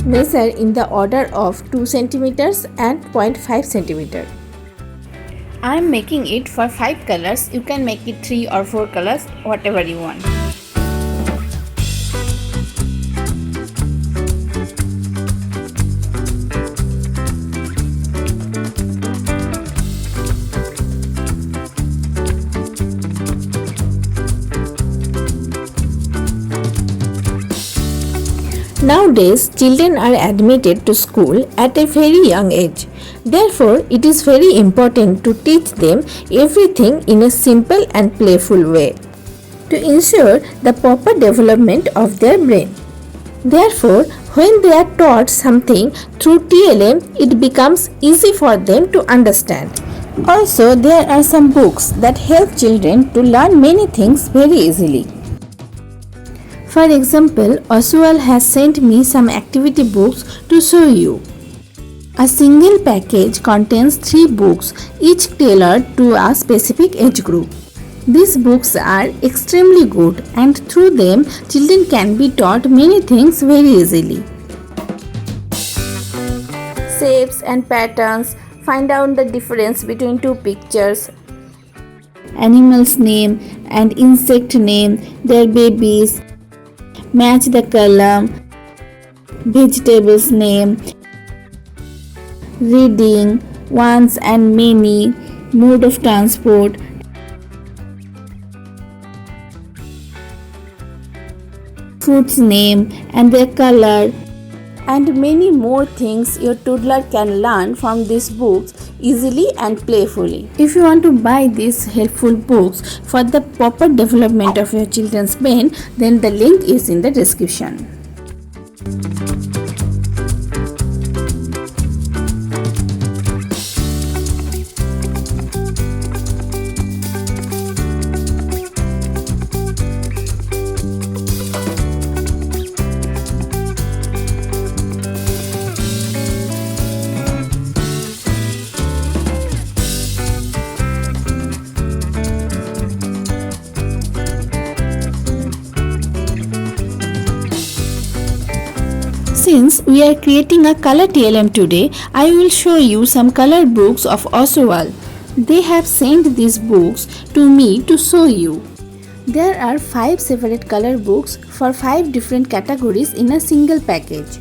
Measure in the order of 2 centimeters and 0.5 centimeter. I am making it for 5 colors. You can make it 3 or 4 colors, whatever you want. Nowadays, children are admitted to school at a very young age. Therefore, it is very important to teach them everything in a simple and playful way to ensure the proper development of their brain. Therefore, when they are taught something through TLM, it becomes easy for them to understand. Also, there are some books that help children to learn many things very easily. For example, Oswald has sent me some activity books to show you. A single package contains 3 books, each tailored to a specific age group. These books are extremely good and through them children can be taught many things very easily. Shapes and patterns, find out the difference between 2 pictures, animal's name and insect name, their babies, match the column, vegetables name, reading, ones and many, mode of transport, fruits name and their color, and many more things your toddler can learn from these books easily and playfully. If you want to buy these helpful books for the proper development of your children's brain, then the link is in the description. Since we are creating a color TLM today, I will show you some color books of Oswald. They have sent these books to me to show you. There are 5 separate color books for 5 different categories in a single package.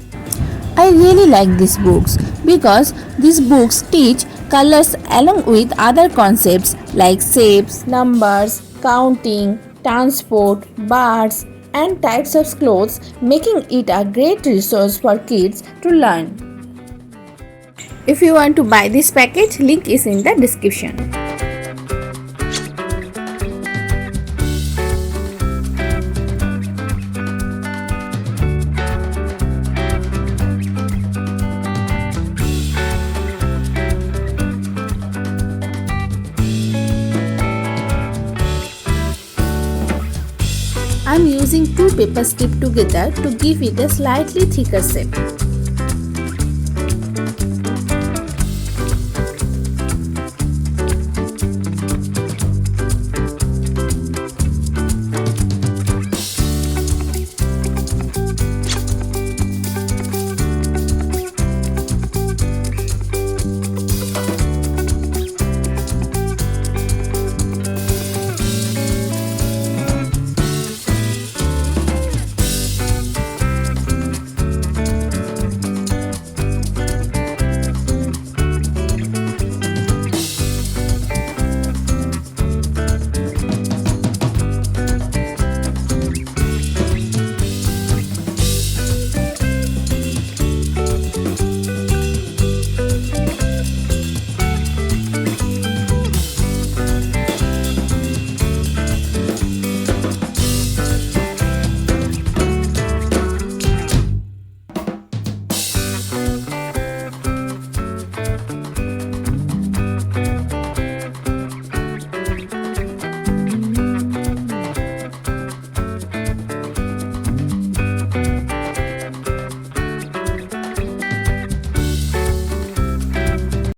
I really like these books because these books teach colors along with other concepts like shapes, numbers, counting, transport, birds, and types of clothes, making it a great resource for kids to learn. If you want to buy this package, link is in the description. I am using 2 paper strips together to give it a slightly thicker shape.